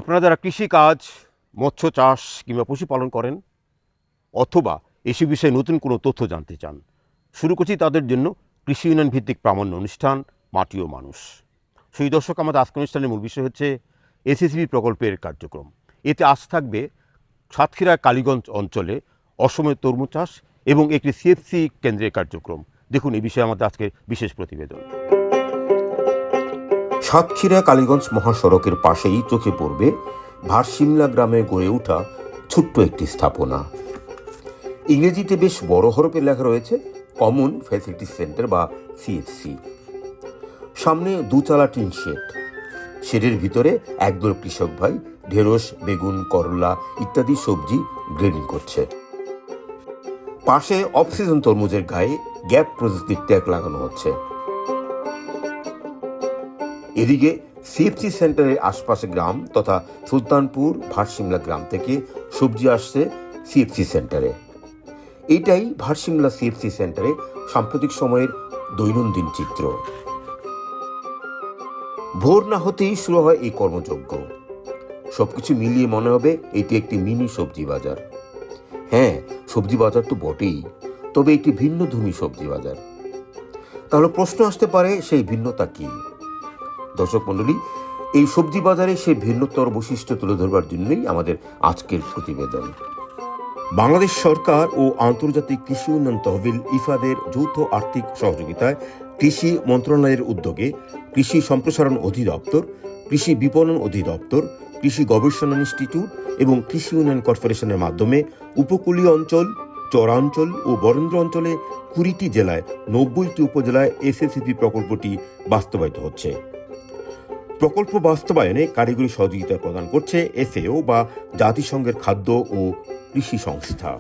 আপনারা যারা কৃষিকাজ, মৎস্য চাষ কিংবা পশুপালন করেন অথবা এসব বিষয়ে নতুন কোনো তথ্য জানতে চান, শুরু করছি তাদের জন্য কৃষি উন্নয়ন ভিত্তিক প্রামাণ্য অনুষ্ঠান মাটি ও মানুষ। সেই দর্শক, আমাদের আজকের অনুষ্ঠানের মূল বিষয় হচ্ছে এসএসবি প্রকল্পের কার্যক্রম। এতে আজ থাকবে সাতক্ষীরা কালীগঞ্জ অঞ্চলে অসময়ে তরমুজ চাষ এবং একটি সিএফসি কেন্দ্রের কার্যক্রম। দেখুন এই বিষয়ে আমাদের আজকের বিশেষ প্রতিবেদন। সাতক্ষীরা কালীগঞ্জ মহাসড়কের পাশেই চোখে পড়বে ভারসিমলা গ্রামে গড়ে ওঠা ছোট্ট একটি স্থাপনা। ইংরেজিতে বেশ বড় হরফে লেখা রয়েছে কমন ফ্যাসিলিটি সেন্টার বা সিএফসি। সামনে দুচালা টিন শেড, শেডের ভিতরে একদল কৃষক ভাই ঢেঁড়স, বেগুন, করলা ইত্যাদি সবজি গ্রেডিং করছে। পাশে অফসিজন তরমুজের গায়ে গ্যাপ প্রযুক্তির ট্যাগ লাগানো হচ্ছে। এদিকে সিএফসি সেন্টারের আশপাশে গ্রাম তথা সুলতানপুর, ভারসিমলা গ্রাম থেকে সবজি আসছে সিএফসি সেন্টারে। এটাই ভারসিমলা সিএফসি সেন্টারে সাম্প্রতিক সময়ের দৈনন্দিন চিত্র। ভোর না হতেই শুরু হয় এই কর্মযজ্ঞ। সবকিছু মিলিয়ে মনে হবে এটি একটি মিনি সবজি বাজার। হ্যাঁ, সবজি বাজার তো বটেই, তবে একটি ভিন্নধর্মী সবজি বাজার। তাহলে প্রশ্ন আসতে পারে, সেই ভিন্নতা কি? দর্শক মণ্ডলী, এই সবজি বাজারে সেই ভিন্নতর বৈশিষ্ট্য তুলে ধরবার জন্যই আমাদের আজকের প্রতিবেদন। বাংলাদেশ সরকার ও আন্তর্জাতিক কৃষি উন্নয়ন তহবিল ইফাদের যৌথ আর্থিক সহযোগিতায় কৃষি মন্ত্রণালয়ের উদ্যোগে কৃষি সম্প্রসারণ অধিদপ্তর, কৃষি বিপণন অধিদপ্তর, কৃষি গবেষণা ইনস্টিটিউট এবং কৃষি উন্নয়ন কর্পোরেশনের মাধ্যমে উপকূলীয় অঞ্চল, চরাঞ্চল ও বরেন্দ্র অঞ্চলে 20টি জেলায় 90টি উপজেলায় এসএসসিপি প্রকল্পটি বাস্তবায়িত হচ্ছে। প্রকল্প বাস্তবায়নে কারিগরি সহযোগিতা প্রদান করছে এফএও বা জাতিসংঘের খাদ্য ও কৃষি সংস্থা।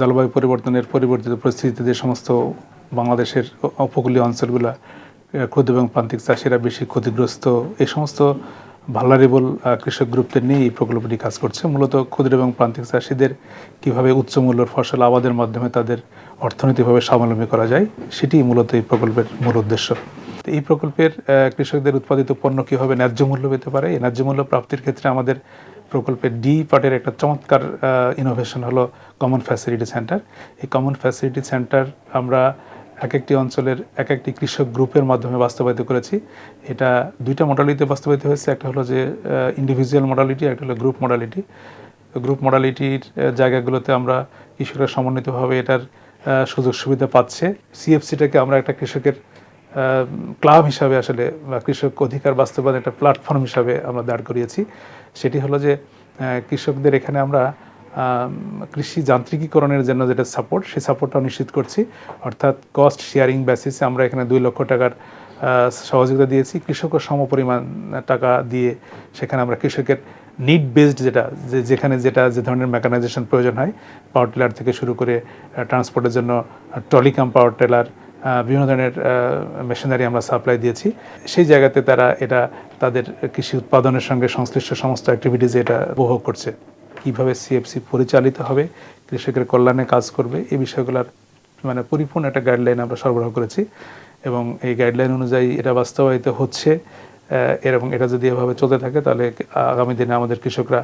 জলবায়ু পরিবর্তনের পরিবর্তিত পরিস্থিতিতে যে সমস্ত বাংলাদেশের উপকূলীয় অঞ্চলগুলো ক্ষুদ্র এবং প্রান্তিক চাষিরা বেশি ক্ষতিগ্রস্ত, এই সমস্ত ভালনারেবল কৃষক গ্রুপদের নিয়ে এই প্রকল্পটি কাজ করছে। মূলত ক্ষুদ্র এবং প্রান্তিক চাষিদের কীভাবে উচ্চ মূল্যের ফসল আবাদের মাধ্যমে তাদের অর্থনৈতিকভাবে স্বাবলম্বী করা যায়, সেটি মূলত এই প্রকল্পের মূল উদ্দেশ্য। এই প্রকল্পের কৃষকদের উৎপাদিত পণ্য কীভাবে ন্যায্য মূল্য পেতে পারে, এই ন্যায্য মূল্য প্রাপ্তির ক্ষেত্রে আমাদের প্রকল্পের ডি পার্টের একটা চমৎকার ইনোভেশন হলো কমন ফ্যাসিলিটি সেন্টার। এই কমন ফ্যাসিলিটি সেন্টার আমরা এক একটি অঞ্চলের এক একটি কৃষক গ্রুপের মাধ্যমে বাস্তবায়িত করেছি। এটা দুইটা মডালিটিতে বাস্তবায়িত হয়েছে। একটা হলো যে ইন্ডিভিজুয়াল মডালিটি, একটা হলো গ্রুপ মডালিটি। গ্রুপ মডালিটির জায়গাগুলোতে আমরা কৃষকরা সমন্বিতভাবে এটার সুযোগ সুবিধা পাচ্ছে। সিএফসিটাকে আমরা একটা কৃষকের ক্লাব হিসাবে আসলে বা কৃষক অধিকার বাস্তবায়ন একটা প্ল্যাটফর্ম হিসাবে আমরা দাঁড় করিয়েছি। সেটি হলো যে কৃষকদের এখানে আমরা কৃষি যান্ত্রিকীকরণের জন্য যেটা সাপোর্ট, সেই সাপোর্টটাও নিশ্চিত করছি। অর্থাৎ কস্ট শেয়ারিং বেসিসে আমরা এখানে 2 লক্ষ টাকার সহযোগিতা দিয়েছি। কৃষকও সমপরিমাণ টাকা দিয়ে সেখানে আমরা কৃষকের নিড বেসড যেখানে যে ধরনের মেকানাইজেশন প্রয়োজন হয়, পাওয়ার টিলার থেকে শুরু করে ট্রান্সপোর্টের জন্য ট্রলি কাম পাওয়ার টিলার, বিভিন্ন ধরনের মেশিনারি আমরা সাপ্লাই দিয়েছি। সেই জায়গাতে তারা এটা তাদের কৃষি উৎপাদনের সঙ্গে সংশ্লিষ্ট সমস্ত অ্যাক্টিভিটিজে এটা উপভোগ করছে। কীভাবে সিএফসি পরিচালিত হবে, কৃষকের কল্যাণে কাজ করবে, এই বিষয়গুলোর পরিপূর্ণ একটা গাইডলাইন আমরা সরবরাহ করেছি এবং এই গাইডলাইন অনুযায়ী এটা বাস্তবায়িত হচ্ছে। এবং এটা যদি এভাবে চলতে থাকে তাহলে আগামী দিনে আমাদের কৃষকরা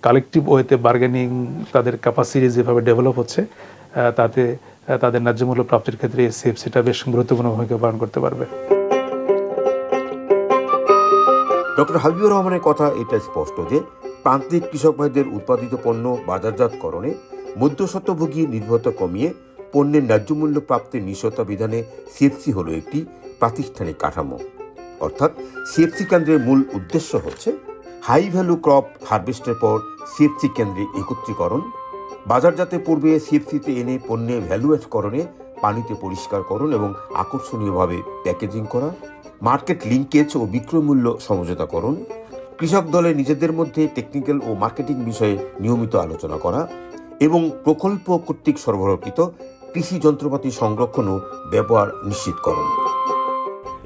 কালেকটিভ ওয়েতে বার্গেনিং, তাদের ক্যাপাসিটি যেভাবে ডেভেলপ হচ্ছে, তাতে তাদের ন্যায্য মূল্য প্রাপ্তির ক্ষেত্রে সিএফসিটা বেশ গুরুত্বপূর্ণ ভূমিকা পালন করতে পারবে। ডক্টর হাবিবুর রহমানের কথা এটা স্পষ্ট যে প্রান্তিক কৃষক ভাইদের উৎপাদিত পণ্য বাজারজাতকরণে মধ্যস্বত্বভোগী নির্ভরতা কমিয়ে পণ্যের ন্যায্য মূল্য প্রাপ্তির নিশ্চয়তা বিধানে সিএফসি হলো একটি প্রাতিষ্ঠানিক কাঠামো। অর্থাৎ সিএফসি কেন্দ্রের মূল উদ্দেশ্য হচ্ছে হাই ভ্যালু ক্রপ হারভেস্টের পর সিএফসি কেন্দ্রে একত্রীকরণ, বাজারজাতে পূর্বে সিএফসিতে এনে পণ্যের ভ্যালুয়েটকরণে পানিতে পরিষ্কারকরণ এবং আকর্ষণীয়ভাবে প্যাকেজিং করা, মার্কেট লিঙ্কেজ ও বিক্রয় মূল্য সমঝোতাকরণ, কৃষক দলের নিজেদের মধ্যে টেকনিক্যাল ও মার্কেটিং বিষয়ে নিয়মিত আলোচনা করা এবং প্রকল্প কর্তৃক সরবরাহকৃত কৃষি যন্ত্রপাতি সংরক্ষণ ও ব্যবহার নিশ্চিতকরণ।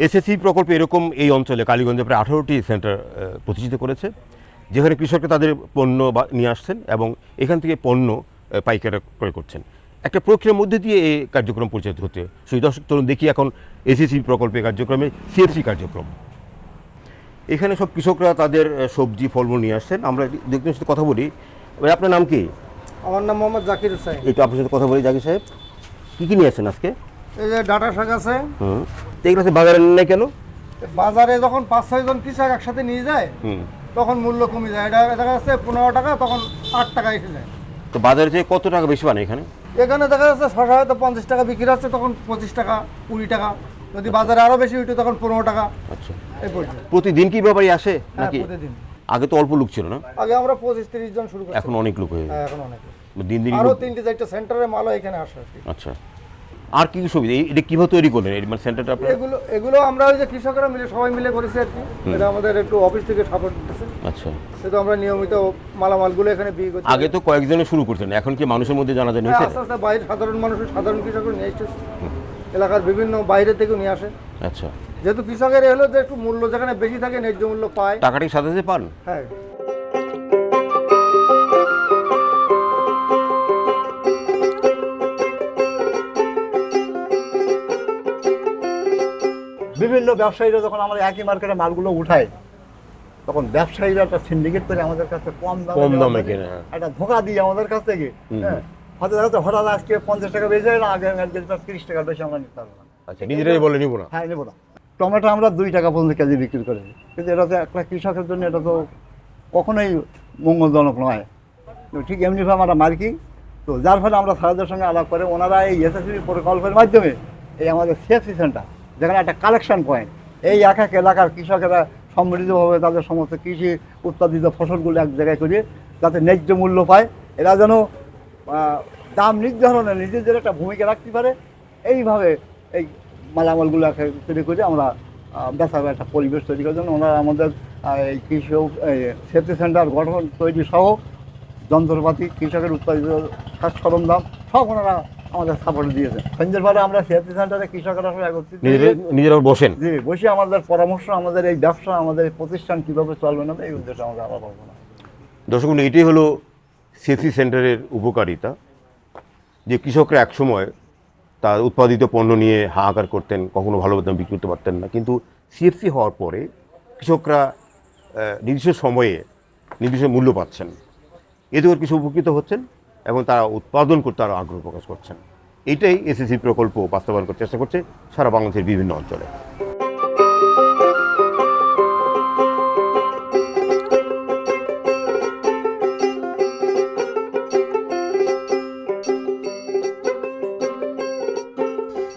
এসএসসি প্রকল্প এরকম এই অঞ্চলে কালীগঞ্জে প্রায় 18টি সেন্টার প্রতিষ্ঠিত করেছে, যেখানে কৃষকরা তাদের পণ্য নিয়ে আসছেন এবং এখান থেকে পণ্য পাইকাররা ক্রয় করছেন। একটা প্রক্রিয়ার মধ্যে দিয়ে এই কার্যক্রম পরিচালিত হচ্ছে। সেই দর্শক তরুণ দেখি এখন এসএসসি প্রকল্পের কার্যক্রমে সিএফসি কার্যক্রম। এখানে সব কৃষকরা তাদের সবজি ফলমূল নিয়ে আসছেন। আমরা দেখতে সাথে কথা বলি। ভাই, আপনার নাম কি? আমার নাম মোহাম্মদ জাকির হোসেন। একটু আপনার সাথে কথা বলি। জাকির সাহেব, কী নিয়ে আসছেন আজকে? এই যে ডাটা শাক আছে। তো এগুলো বাজারে নেই কেন? বাজারে যখন 5-6 জন কৃষক একসাথে নিয়ে যায় তখন মূল্য কমে যায়। এটা দেখা যাচ্ছে 15 টাকা, তখন 8 টাকা এসে যায়। তো বাজারে যে কত টাকা বেশি পান এখানে? এখানে দেখা যাচ্ছে শশা হয়তো 50 টাকা বিক্রি হচ্ছে, তখন 25 টাকা 20 টাকা। যদি বাজারে আরো বেশি হইতো তখন 15 টাকা। আচ্ছা, এই পর্যন্ত। প্রতিদিন কি ব্যাপারই আসে হ্যাঁ, নাকি? প্রতিদিন। আগে তো অল্প লোক ছিল না? আগে আমরা 25-30 জন শুরু করছি। এখন অনেক লোক হয়ে গেছে। হ্যাঁ, এখন অনেক। দিন দিন আরো লোক- 3-4টা সেন্টারে মালও এখানে আসে আর কি। আচ্ছা, আর কি কি সুবিধা? এটা কিভাবে তৈরি করলেন এই মানে সেন্টারটা আপনারা? এগুলো আমরা ওই যে কৃষকরা মিলে সবাই মিলে করেছি আর কি। এটা আমাদের একটু অফিস থেকে সাপোর্ট দিতেছে। আচ্ছা, সেটা আমরা নিয়মিত মালামালগুলো এখানে বিক্রি করছি। আগে তো কয়েকজনে শুরু করছেন, এখন কি মানুষের মধ্যে জানা যায় হ্যাঁ, হয়েছে? আস্তে আস্তে বাইরে সাধারণ কৃষক নিয়ে আসছে, এলাকার বিভিন্ন বাইরে থেকেও নিয়ে আসে। আচ্ছা, যেহেতু কৃষকের হলো যে একটু মূল্য যেখানে বেশি থাকে, ন্যায্য মূল্য পায়। টাকাটি সাথে সাথে পান? হ্যাঁ। বিভিন্ন ব্যবসায়ীরা যখন আমরা একই মার্কেটে মালগুলো উঠাই, তখন ব্যবসায়ীরা একটা সিন্ডিকেট করে আমাদের কাছে কম দামে কেনে, হ্যাঁ। একটা ধোঁকা দিয়ে আমাদের কাছ থেকে, হ্যাঁ, হয়তো দেখা যাচ্ছে হঠাৎ আজকে 50 টাকা বেশি হয় না, আগে 30 টাকার বেশি আমরা নিতে পারবো না। আচ্ছা, নিজেরাই বলে নিব না? হ্যাঁ, নেবো না। টমেটো আমরা 2 টাকা পর্যন্ত কেজি বিক্রি করি, কিন্তু এটা তো একটা কৃষকের জন্য এটা তো কখনোই মঙ্গলজনক নয়। তো ঠিক এমনিভাবে আমরা মার্কি, তো যার ফলে আমরা স্যারদের সঙ্গে আলাপ করে ওনারা এই এসএসসি প্রকল্পের মাধ্যমে এই আমাদের সিএফসি সেন্টার, যেখানে একটা কালেকশন পয়েন্ট, এই এক এক এলাকার কৃষকেরা সম্মিলিতভাবে তাদের সমস্ত কৃষি উৎপাদিত ফসলগুলো এক জায়গায় করে যাতে ন্যায্য মূল্য পায়, এরা যেন দাম নির্ধারণে নিজেদের একটা ভূমিকা রাখতে পারে, এইভাবে এই মালামালগুলো তৈরি করে আমরা বেচার একটা পরিবেশ তৈরি করার জন্য ওনারা আমাদের এই কৃষি সেফটি সেন্টার গঠন তৈরি সহ যন্ত্রপাতি, কৃষকের উৎপাদিত সাজ সরঞ্জাম সব ওনারা আমাদের সাপোর্ট দিয়েছে। সন্ধ্যের পরে আমরা সেফটি সেন্টারে কৃষকেরা সব একত্রিত নিজেরা বসেন? জি, বসে আমাদের পরামর্শ, আমাদের এই ব্যবসা, আমাদের এই প্রতিষ্ঠান কীভাবে চলবে না, এই উদ্দেশ্যে আমাদের আলাপ আলোচনা। দর্শক, এটাই হলো সিএফসি সেন্টারের উপকারিতা, যে কৃষকরা একসময় তার উৎপাদিত পণ্য নিয়ে হাহাকার করতেন, কখনো ভালো দাম বিক্রি করতে পারতেন না, কিন্তু সিএফসি হওয়ার পরে কৃষকরা নির্দিষ্ট সময়ে নির্দিষ্ট মূল্য পাচ্ছেন, এতে করে কিছু উপকৃত হচ্ছেন এবং তারা উৎপাদন করতে আরও আগ্রহ প্রকাশ করছেন। এইটাই এসএসসি প্রকল্প বাস্তবায়ন করতে চেষ্টা করছে সারা বাংলাদেশের বিভিন্ন অঞ্চলে।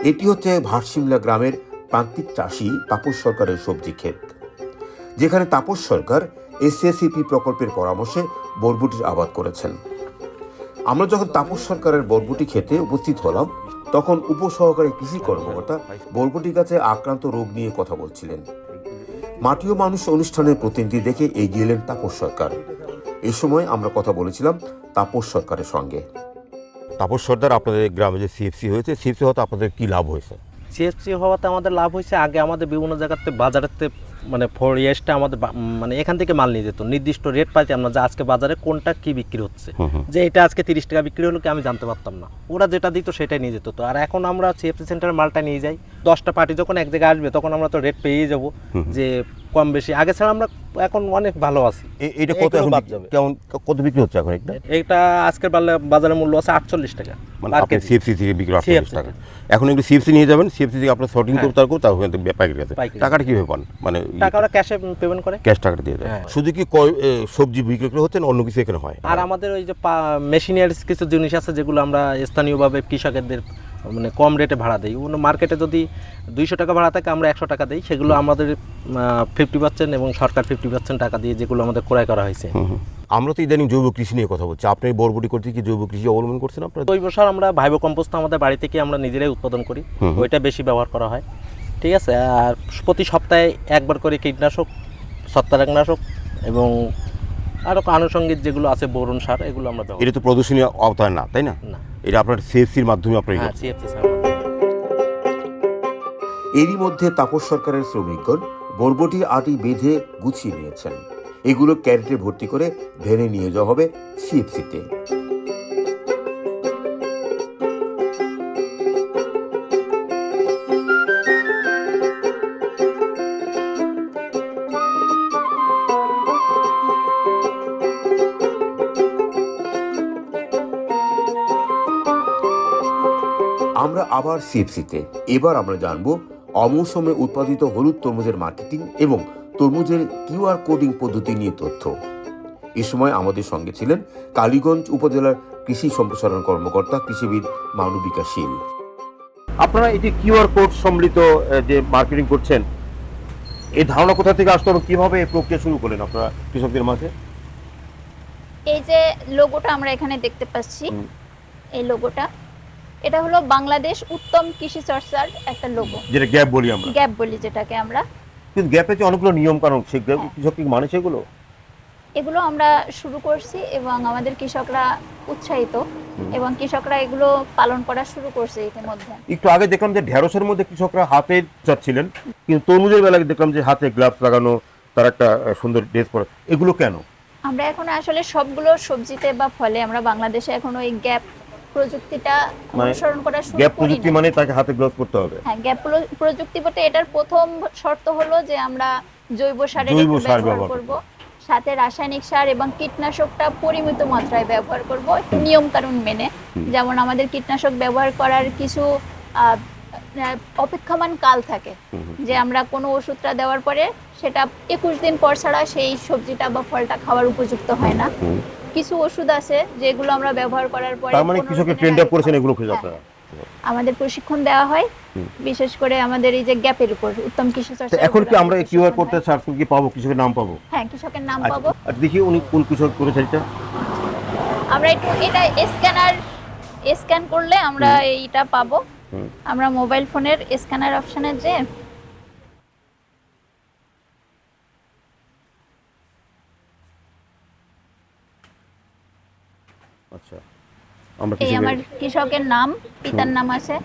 এটি হচ্ছে ভাটশিমলা গ্রামের প্রান্তিক চাষি তাপস সরকারের সবজি ক্ষেত, যেখানে তাপস সরকার এসএসসিপি প্রকল্পের পরামর্শে বরবটির আবাদ করেছেন। আমরা যখন তাপস সরকারের বরবটি ক্ষেতে উপস্থিত হলাম, তখন উপসহকারী কৃষি কর্মকর্তা বরবটি গাছে আক্রান্ত রোগ নিয়ে কথা বলছিলেন। মাটি ও মানুষ অনুষ্ঠানের প্রতিনিধি দেখে এগিয়ে এলেন তাপস সরকার। এই সময় আমরা কথা বলেছিলাম তাপস সরকারের সঙ্গে। তাপস সর্দার, আপনাদের গ্রামে যে সিএফসি হয়েছে, সিএফসি হতে আপনাদের কি লাভ হয়েছে? সিএফসি হওয়াতে আমাদের লাভ হয়েছে, আগে আমাদের বিভিন্ন জায়গাতে বাজারেতে মানে ফরিয়েসটা আমাদের মানে এখান থেকে মাল নিয়ে যেত, নির্দিষ্ট রেট পাইতাম না যে আজকে বাজারে কোনটা কি বিক্রি হচ্ছে, যে এটা আজকে 30 টাকা বিক্রি হলো কি আমি জানতে পারতাম না, ওরা যেটা দিত সেটাই নিয়ে যেত। তো আর এখন আমরা সিএফসি সেন্টারের মালটা নিয়ে যাই, 10টা পার্টি যখন এক জায়গায় আসবে তখন আমরা তো রেট পেয়েই যাব, যে কম বেশি আগে ছাড়া আমরা এখন অনেক ভালো আছি। এটা কত এখন কেমন কত বিক্রি হচ্ছে এখন? এটা আজকের বাজারের মূল্য আছে 48 টাকা, মানে আপনি সিএফসি থেকে বিক্রি 48 টাকা। এখন একটু সিএফসি নিয়ে যাবেন, সিএফসি থেকে আপনার শর্টিং করতে পারবো, তার ওখান থেকে পাইকারি আছে। টাকাটা কিভাবে পান? মানে টাকাটা ক্যাশে পেমেন্ট করে, ক্যাশ টাকাটা দিয়ে দেয়। শুধু কি সবজি বিক্রি করে হচ্ছে না অন্য কিছু এখানে হয়? আর আমাদের ওই যে মেশিনারিজ কিছু জিনিস আছে যেগুলো আমরা স্থানীয়ভাবে কৃষকদের মানে কম রেটে ভাড়া দিই। অন্য মার্কেটে যদি 200 টাকা ভাড়া থাকে আমরা 100 টাকা দিই, সেগুলো আমাদের 50% এবং সরকার 50% টাকা দিয়ে যেগুলো আমাদের ক্রয় করা হয়েছে। আমরা তো ইদানিং জৈব কৃষি নিয়ে কথা বলছি, আপনি বরবটি করতে কি জৈব কৃষি অবলম্বন করছেন আপনারা? জৈব সার আমরা ভাইবো কম্পোস্ট আমাদের বাড়ি থেকে আমরা নিজেরাই উৎপাদন করি, ওইটা বেশি ব্যবহার করা হয়। ঠিক আছে, আর প্রতি সপ্তাহে একবার করে কীটনাশক, ছত্রাকনাশক এবং আরও আনুষঙ্গিক যেগুলো আছে বোরন সার, এগুলো আমরা ব্যবহার। এটা তো প্রদর্শনীয় আওতায় না, তাই না? না, এটা আপনার সিএফসির মাধ্যমে আপনার। হ্যাঁ, সিএফসি সার। এরই মধ্যে তাপস সরকারের শ্রমিকগণ বরবটি আটি বেঁধে গুছিয়ে নিয়েছেন। এগুলো ক্যারেটে ভর্তি করে ভ্যানে নিয়ে যাওয়া হবে সিএফসিতে। আমরা আবার সিএফসিতে। এবার আমরা জানবো অমৌসুমে উৎপাদিত হলুদ তরমুজের মার্কেটিং এবং তরমুজের কিউআর কোডিং পদ্ধতি নিয়ে তথ্য। এ সময় আমাদের সঙ্গে ছিলেন কালীগঞ্জ উপজেলার কৃষি সম্প্রসারণ কর্মকর্তা কৃষিবিদ মানবিকা শীল। আপনারা এই যে কিউআর কোড সম্বলিত যে মার্কেটিং করছেন, এই ধারণা কোথা থেকে আসতো এবং কিভাবে এই প্রক্রিয়া শুরু করলেন আপনারা কৃষকদের মাঝে? এই যে লোগোটা আমরা এখানে দেখতে পাচ্ছি, এই লোগোটা, এটা হলো বাংলাদেশ উত্তম কৃষি চর্চার একটা লোগো, যেটা গ্যাপ বলি আমরা। গ্যাপ বলি যেটাকে আমরা। কিন্তু গ্যাপে যে অনেকগুলো নিয়ম কানুন, সেই কৃষক কি মানে সেগুলো? এগুলো আমরা শুরু করছি এবং আমাদের কৃষকরা উৎসাহিত এবং কৃষকরা এগুলো পালন করা শুরু করছে ইতিমধ্যে। একটু আগে দেখলাম যে ঢেঁড়সের মধ্যে কৃষকরা হাতে চাচ্ছিলেন, কিন্তু তরমুজের বেলায় দেখলাম যে হাতে গ্লাভস লাগানো, তার একটা সুন্দর ড্রেস পরা। এগুলো কেন? আমরা এখন আসলে সবগুলো সবজিতে বা ফলে আমরা বাংলাদেশে এখন ওই গ্যাপ প্রযুক্তিটা অনুসরণ করা শুরু করি। গ্যাপ প্রযুক্তি মানে তাকে হাতে গ্লাভস পরতে হবে? হ্যাঁ, গ্যাপ প্রযুক্তি বলতে এটার প্রথম শর্ত হলো যে আমরা জৈব সারের ব্যবহার করব, সাথে রাসায়নিক সার এবং কীটনাশকটা পরিমিত মাত্রায় ব্যবহার করব, একটু নিয়ম কানুন মেনে। যেমন আমাদের কীটনাশক ব্যবহার করার কিছু অপেক্ষমান কাল থাকে, যে আমরা কোনো ওষুধটা দেওয়ার পরে সেটা 21 দিন পর ছাড়া সেই সবজিটা বা ফলটা খাওয়ার উপযুক্ত হয় না। কিছু ওষুধ আছে যেগুলো আমরা ব্যবহার করার পরে, তার মানে কৃষকের ট্রেন্ড আপ করেছেন এগুলো খুঁজে আপনারা? আমাদের প্রশিক্ষণ দেওয়া হয় বিশেষ করে আমাদের এই যে গ্যাপের উপর, উত্তম কৃষি চর্চা। এখন কি আমরা কিউআর কোডটা সার্চ করে কি পাবো, কৃষকের নাম পাবো? হ্যাঁ, কৃষকের নাম পাবো। আর দেখি উনি কোন কৃষক করেছে এটা। আমরা একটু এটা স্ক্যান করলে আমরা এইটা পাবো। আমরা মোবাইল ফোনের স্ক্যানার অপশনে যে আচ্ছা, আমরা এই আমার কৃষকের নাম, পিতার নাম আছে,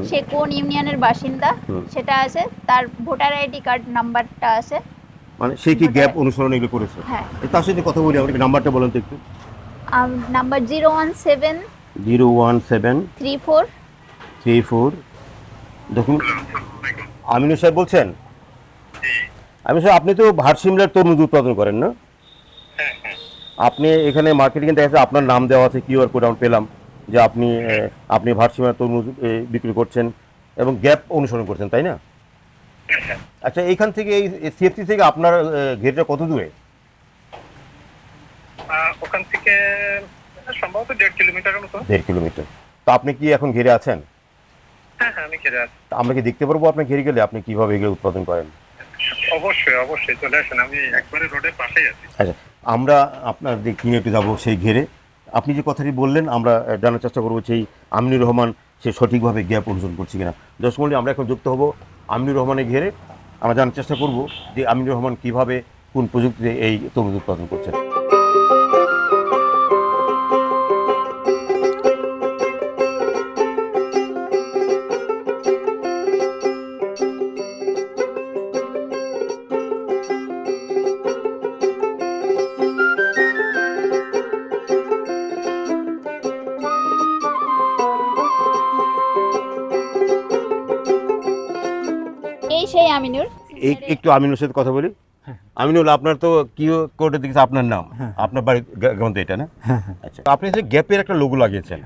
সে কোন ইউনিয়নের বাসিন্দা সেটা আছে, তার ভোটার আইডি কার্ড নাম্বারটা আছে। মানে সে কি গ্যাপ অনুসরণ এগুলো করেছে? হ্যাঁ। তার সাথে কথা বলি, আমাকে নাম্বারটা বলেন তো একটু। নাম্বার 017 34 01734। দেখুন, আমিনুল সাহেব বলছেন? আমিনুল সাহেব, আপনি তো ভারসিমলার তরমুজ উৎপাদন করেন না? আপনি এখানে মার্কেটিং দেখা যাচ্ছে আপনার নাম দেওয়া আছে, কিউআর কোড আমি পেলাম যে আপনি ভারসিমলার তরমুজ বিক্রি করছেন এবং গ্যাপ অনুসরণ করছেন, তাই না? আচ্ছা, এইখান থেকে এই সিএফসি থেকে আপনার ঘেরটা কত দূরে? ওখান থেকে সম্ভবত 1.5 কিলোমিটারের মতো। 1.5 কিলোমিটার। তো আপনি কি এখন ঘেরে আছেন? হ্যাঁ, আমি ঘেরে আছি। আমরা কি দেখতে পারবো আপনি ঘেরে গেলে আপনি কিভাবে এগুলো উৎপাদন করেন? অবশ্যই চলে আসেন, আমি একবারে রোডের পাশেই আছি। আচ্ছা, আমরা আপনার কিনে একটু যাবো সেই ঘেরে। আপনি যে কথাটি বললেন আমরা জানার চেষ্টা করবো সেই আমিনুর রহমান সে সঠিকভাবে গ্যাপ অনুসরণ করছে কিনা। দর্শক মণ্ডলী, আমরা এখন যুক্ত হব আমিনুর রহমানের ঘেরে। আমরা জানার চেষ্টা করব যে আমিনুর রহমান কিভাবে কোন প্রযুক্তিতে এই তরমুজ উৎপাদন করছেন। এই সেই আমিনুর। একটু আমিনুর সাথে কথা বলি। আমিনুল, আপনার তো কিউ কোডে দেখছি আপনার নাম, আপনার বাড়ি গ্রামে এটা না? আচ্ছা, আপনি যে গ্যাপের একটা লোগো লাগিয়েছেন,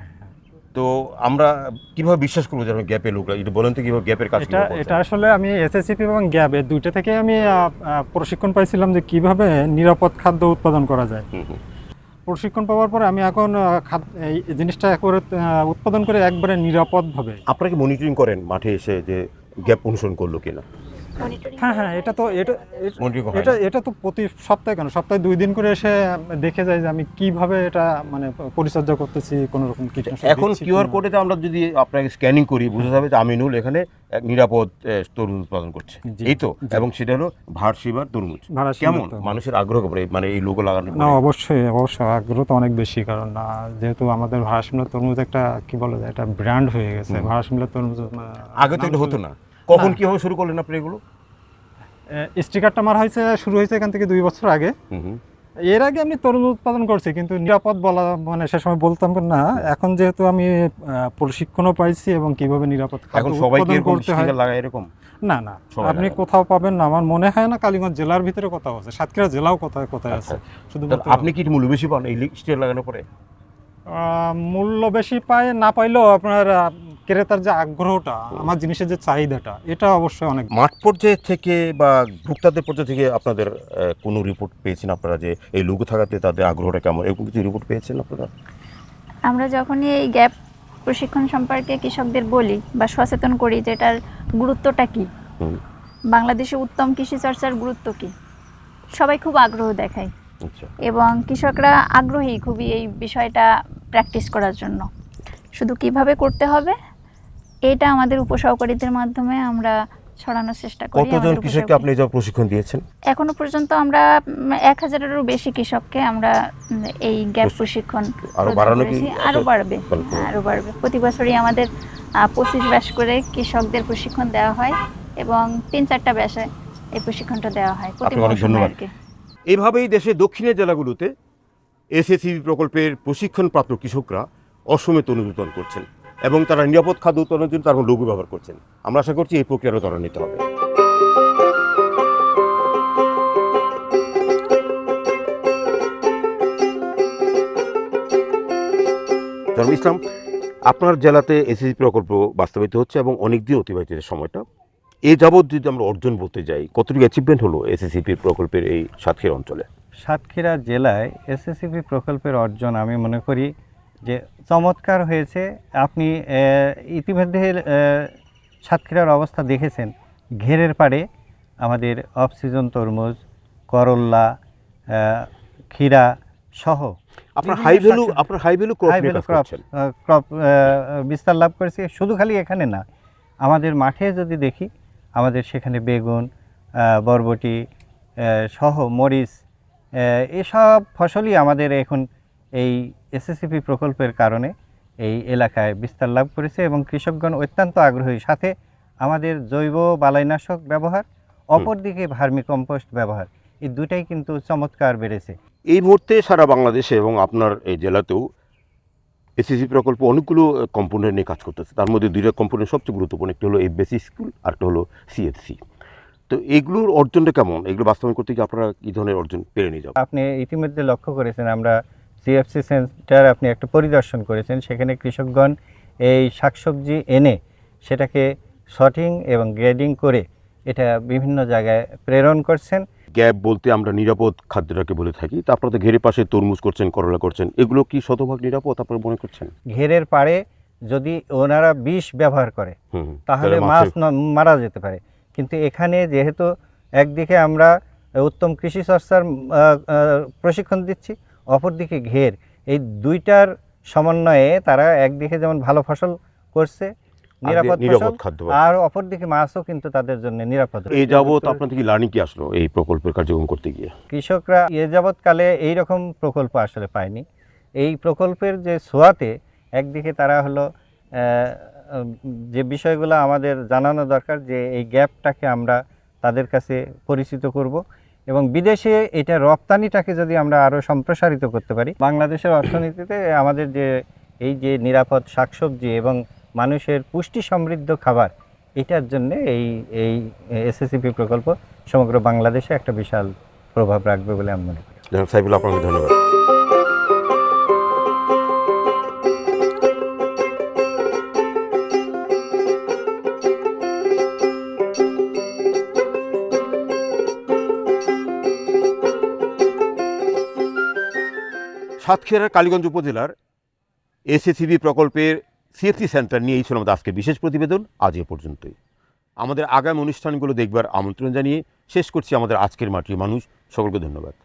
তো আমরা কিভাবে বিশ্বাস করবো যে গ্যাপের লোগো? এটা বলেন তো কিভাবে গ্যাপের কাজ? এটা আসলে আমি এসএসসিপি এবং গ্যাপ এই দুইটা থেকে আমি প্রশিক্ষণ পাইছিলাম যে কিভাবে নিরাপদ খাদ্য উৎপাদন করা যায়। প্রশিক্ষণ পাওয়ার পরে আমি এখন এই জিনিসটা করে উৎপাদন করে একবারে নিরাপদভাবে। আপনারা কি মনিটরিং করেন মাঠে এসে যে গ্যাপ অনুসরণ করলো কিনা? হ্যাঁ, এটা তো প্রতি সপ্তাহে, কেন সপ্তাহে 2 দিন করে এসে দেখে যায় যে আমি কিভাবে এটা মানে পরিচর্যা করতেছি, কোন রকম কীটনাশক। এখন কিউআর কোডে আমরা যদি আপনাকে স্ক্যানিং করি, বোঝা যাবে যে আমিনুল এখানে এক নিরাপদ তরমুজ উৎপাদন করছে, এই তো? এবং সেটা হলো ভারসিমার তরমুজ। কেমন মানুষের আগ্রহ করে মানে এই লোগো লাগানোর? না, অবশ্যই আগ্রহ তো অনেক বেশি, কারণ যেহেতু আমাদের ভারসিমলা তরমুজ একটা কি বলা যায়, একটা ব্র্যান্ড হয়ে গেছে। ভারসিমলা তরমুজ আগে তো এটা হতো না। কখন কিভাবে শুরু করলেন আপনি এগুলো? স্টিকারটা আমার শুরু হয়েছে এখান থেকে 2 বছর আগে। এর আগে আমি তরমুজ উৎপাদন করছি, কিন্তু নিরাপদ বলা মানে সে সময় বলতাম না। এখন যেহেতু আমি প্রশিক্ষণও পাইছি এবং কিভাবে নিরাপদ এখন সবাই কি এরকম স্টিকার লাগায় এরকম? না, আপনি কোথাও পাবেন না, আমার মনে হয় না। কালীগঞ্জ জেলার ভিতরে কোথাও আছে, সাতক্ষীরা জেলাও কোথায় আছে। শুধু আপনি কি মূল্য বেশি পান এই স্টিকার লাগানোর পরে? মূল্য বেশি পায় না পাইলেও আপনার ক্রেতার যে আগ্রহটা, আমার জিনিসের যে চাহিদাটা, এটা অবশ্যই অনেক। মাঠ পর্যায়ে থেকে বা ভোক্তাদের পর্যায়ে থেকে আপনাদের কোনো রিপোর্ট পেয়েছেন আপনারা যে এই লোগো থাকাতে তাদের আগ্রহটা কেমন, এরকম কিছু রিপোর্ট পেয়েছেন আপনারা? আমরা যখনই এই গ্যাপ প্রশিক্ষণ সম্পর্কে কৃষকদের বলি বা সচেতন করি যে এটার গুরুত্বটা কি, বাংলাদেশে উত্তম কৃষি চর্চার গুরুত্ব কি, সবাই খুব আগ্রহ দেখায় আচ্ছা। এবং কৃষকরা আগ্রহী খুবই এই বিষয়টা প্র্যাকটিস করার জন্য। শুধু কিভাবে করতে হবে এটা আমাদের উপসহকারীদের মাধ্যমে আমরা ছড়ানোর চেষ্টা করি। কতজন আমাদের কৃষককে আপনি যা প্রশিক্ষণ দিয়েছেন? এখনো পর্যন্ত আমরা 1000-এরও বেশি কৃষককে আমরা এই গ্যাপ প্রশিক্ষণ আরো প্রদান বাড়ানো কি? করেছি। আরো বাড়বে, আরো বাড়বে। প্রতি বছরই আমাদের 25 ব্যাচ করে কৃষকদের প্রশিক্ষণ দেওয়া হয় এবং 3-4টা ব্যাচে এই প্রশিক্ষণটা দেওয়া হয় প্রতি আপনাকে অনেক মৌসুমে ধন্যবাদ। আর কি। এভাবেই দেশের দক্ষিণের জেলাগুলোতে এসএসসিবি প্রকল্পের প্রশিক্ষণপ্রাপ্ত কৃষকরা অসমে তরুণ উৎপাদন করছেন এবং তারা নিরাপদ খাদ্য উৎপাদনের জন্য তার লোগো ব্যবহার করছেন। আমরা আশা করছি এই প্রক্রিয়ারও ত্বরান্বিত হবে। জারুল ইসলাম, আপনার জেলাতে এসএসসি প্রকল্প বাস্তবায়িত হচ্ছে এবং অনেক দিন অতিবাহিত সময়টা, এ যাবৎ যদি আমরা অর্জন বলতে যাই, কতটুকু অ্যাচিভমেন্ট হলো এসএসসিপি প্রকল্পের এই সাতক্ষীরা অঞ্চলে? সাতক্ষীরা জেলায় এসএসসিপি প্রকল্পের অর্জন আমি মনে করি যে চমৎকার হয়েছে। আপনি ইতিমধ্যে সাতক্ষীরার অবস্থা দেখেছেন। ঘেরের পাড়ে আমাদের অফ সিজন তরমুজ, করল্লা, ক্ষীরা সহ আপনার হাই ভ্যালু ক্রপ বিস্তার লাভ করেছে। শুধু খালি এখানে না, আমাদের মাঠে যদি দেখি আমাদের সেখানে বেগুন, বরবটি সহ মরিচ, এসব ফসলই আমাদের এখন এই এসএসসিপি প্রকল্পের কারণে এই এলাকায় বিস্তার লাভ করেছে এবং কৃষকগণ অত্যন্ত আগ্রহী। সাথে আমাদের জৈব বালাইনাশক ব্যবহার, অপরদিকে ভার্মি কম্পোস্ট ব্যবহার, এই দুটাই কিন্তু চমৎকার বেড়েছে। এই মুহূর্তে সারা বাংলাদেশে এবং আপনার এই জেলাতেও এসএসসি প্রকল্প অনেকগুলো কম্পোনেন্ট নিয়ে কাজ করতেছে। তার মধ্যে দুইটা কম্পোনেন্ট সবচেয়ে গুরুত্বপূর্ণ, একটি হলো এই বেসিক স্কুল, আরেকটা হলো সিএফসি। তো এগুলোর অর্জনটা কেমন? এগুলো বাস্তবায়ন করতে গিয়ে আপনারা কী ধরনের অর্জন পেরে নিয়ে যাবেন? আপনি ইতিমধ্যে লক্ষ্য করেছেন, আমরা সিএফসি সেন্টার আপনি একটা পরিদর্শন করেছেন। সেখানে কৃষকগণ এই শাকসবজি এনে সেটাকে শর্টিং এবং গ্রেডিং করে এটা বিভিন্ন জায়গায় প্রেরণ করছেন। গ্যাপ বলতে আমরা নিরাপদ খাদ্যটাকে বলে থাকি। তা আপনারা তো ঘেরের পাশে তরমুজ করছেন, করলা করছেন, এগুলো কি শতভাগ নিরাপদ আপনারা মনে করছেন? ঘেরের পাড়ে যদি ওনারা বিষ ব্যবহার করে তাহলে মাছ মারা যেতে পারে, কিন্তু এখানে যেহেতু একদিকে আমরা উত্তম কৃষি চর্চার প্রশিক্ষণ দিচ্ছি, অপরদিকে ঘের, এই দুইটার সমন্বয়ে তারা একদিকে যেমন ভালো ফসল করছে, নিরাপদ খাদ্য, আর অপরদিকে মাছও কিন্তু তাদের জন্য নিরাপদ। এই যাবৎ আপনাদের কি লার্নিং কি আসলো এই প্রকল্পের কার্যক্রম করতে গিয়ে? কৃষকরা এ যাবৎকালে এইরকম প্রকল্প আসলে পায়নি। এই প্রকল্পের যে ছোঁয়াতে একদিকে তারা হলো যে বিষয়গুলো আমাদের জানানো দরকার, যে এই গ্যাপটাকে আমরা তাদের কাছে পরিচিত করব এবং বিদেশে এটা রপ্তানিটাকে যদি আমরা আরও সম্প্রসারিত করতে পারি, বাংলাদেশের অর্থনীতিতে আমাদের যে এই যে নিরাপদ শাকসবজি এবং মানুষের পুষ্টি সমৃদ্ধ খাবার, এটার জন্য এই এসএসসিপি প্রকল্প সমগ্র বাংলাদেশে একটা বিশাল প্রভাব রাখবে বলে আমি মনে করি। সাইফুল, আপনাকে ধন্যবাদ। সাতক্ষীরার কালীগঞ্জ উপজেলার এসএসসিবি প্রকল্পের সিএফসি সেন্টার নিয়ে এই ছিল আমাদের আজকের বিশেষ প্রতিবেদন। আজ এ পর্যন্তই। আমাদের আগামী অনুষ্ঠানগুলো দেখবার আমন্ত্রণ জানিয়ে শেষ করছি আমাদের আজকের মাটির মানুষ। সকলকে ধন্যবাদ।